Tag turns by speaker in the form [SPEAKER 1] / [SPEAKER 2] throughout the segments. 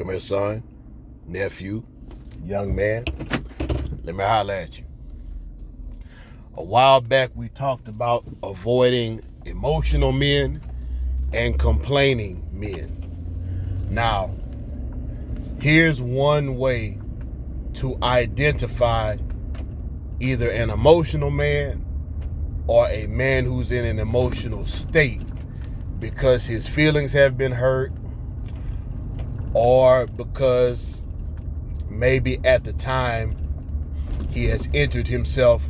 [SPEAKER 1] Come here, son, nephew, young man. Let me holler at you. A while back, we talked about avoiding emotional men and complaining men. Now, here's one way to identify either an emotional man or a man who's in an emotional state because his feelings have been hurt, or because maybe at the time he has entered himself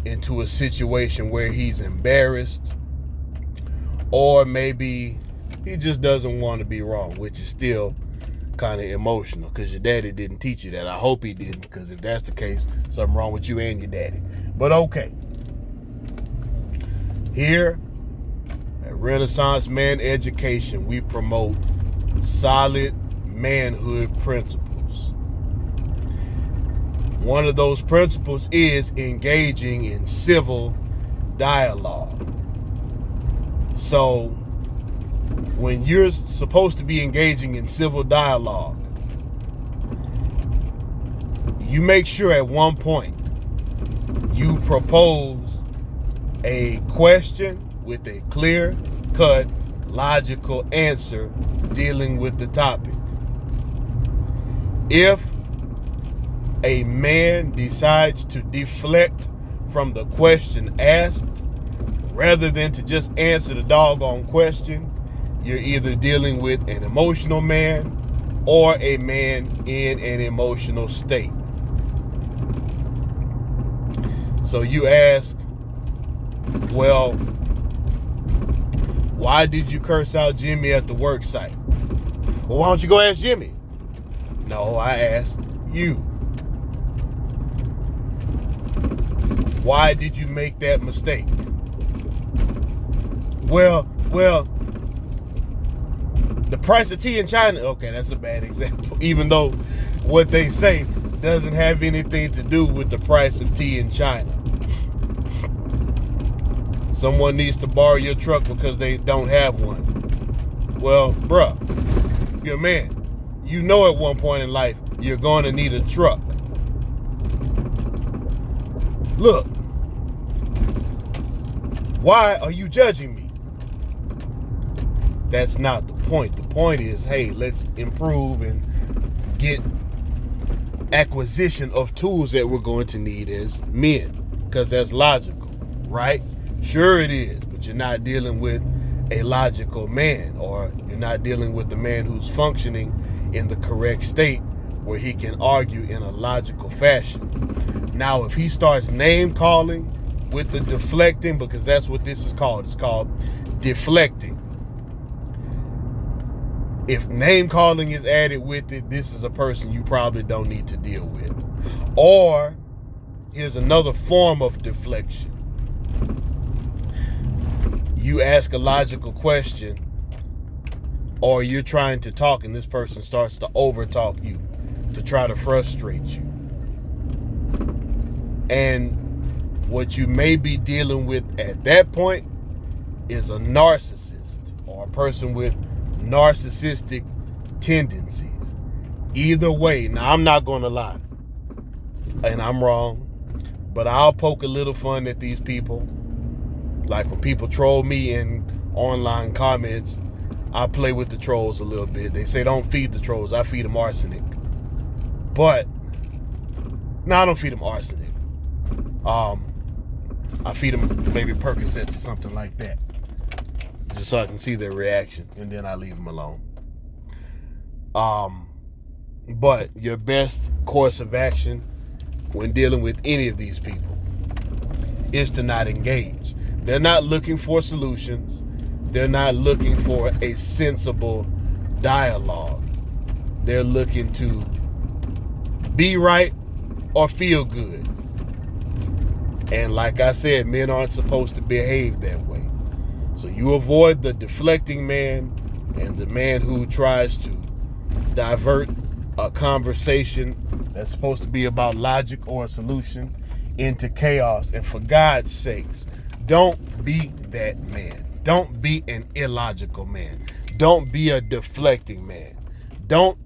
[SPEAKER 1] into a situation where he's embarrassed, or maybe he just doesn't want to be wrong, which is still kind of emotional because your daddy didn't teach you that. I hope he didn't, because if that's the case, something wrong with you and your daddy. But okay. Here at Renaissance Man Education, we promote solid manhood principles. One of those principles is engaging in civil dialogue. So when you're supposed to be engaging in civil dialogue, you make sure at one point you propose a question with a clear-cut, logical answer dealing with the topic. If a man decides to deflect from the question asked, rather than to just answer the doggone question, you're either dealing with an emotional man or a man in an emotional state. So you ask, well, why did you curse out Jimmy at the work site? Well, why don't you go ask Jimmy? No, I asked you. Why did you make that mistake? Well, the price of tea in China, okay, that's a bad example, even though what they say doesn't have anything to do with the price of tea in China. Someone needs to borrow your truck because they don't have one. Well, bruh, you're a man. You know at one point in life you're going to need a truck. Look, why are you judging me? That's not the point. The point is, hey, let's improve and get acquisition of tools that we're going to need as men, because that's logical, right? Sure it is, but you're not dealing with a logical man, or you're not dealing with the man who's functioning in the correct state where he can argue in a logical fashion. Now, if he starts name calling with the deflecting, because that's what this is called, it's called deflecting. If name calling is added with it, this is a person you probably don't need to deal with. Or here's another form of deflection. You ask a logical question, or you're trying to talk and this person starts to overtalk you to try to frustrate you. And what you may be dealing with at that point is a narcissist, or a person with narcissistic tendencies. Either way, now I'm not going to lie, and I'm wrong, but I'll poke a little fun at these people. Like when people troll me in online comments, I play with the trolls a little bit. They say don't feed the trolls, I feed them arsenic. But no, I don't feed them arsenic. I feed them maybe Percocets or something like that, just so I can see their reaction, and then I leave them alone. But your best course of action when dealing with any of these people is to not engage. They're not looking for solutions. They're not looking for a sensible dialogue. They're looking to be right or feel good. And like I said, men aren't supposed to behave that way. So you avoid the deflecting man and the man who tries to divert a conversation that's supposed to be about logic or a solution into chaos. And for God's sakes, don't be that man. Don't be an illogical man. Don't be a deflecting man. Don't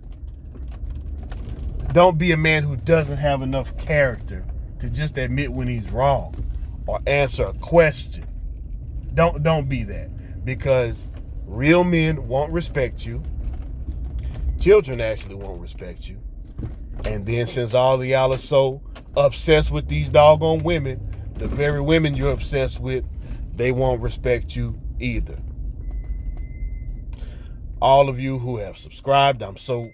[SPEAKER 1] Don't be a man who doesn't have enough character to just admit when he's wrong or answer a question. Don't be that, because real men won't respect you. Children actually won't respect you. And then since all of y'all are so obsessed with these doggone women, the very women you're obsessed with, they won't respect you either. All of you who have subscribed, I'm so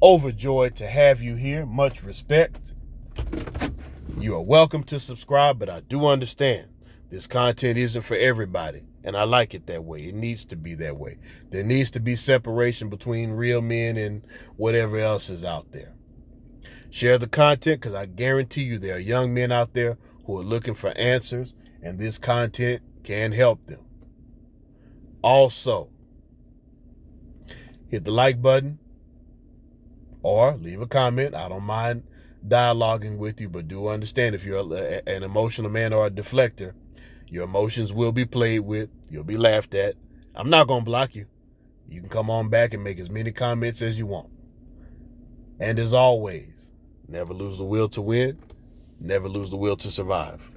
[SPEAKER 1] overjoyed to have you here. Much respect. You are welcome to subscribe, but I do understand this content isn't for everybody, and I like it that way. It needs to be that way. There needs to be separation between real men and whatever else is out there. Share the content, because I guarantee you there are young men out there who are looking for answers, and this content can help them. Also, hit the like button or leave a comment. I don't mind dialoguing with you, but do understand, if you're an emotional man or a deflector, your emotions will be played with. You'll be laughed at. I'm not going to block you. You can come on back and make as many comments as you want. And as always, never lose the will to win. Never lose the will to survive.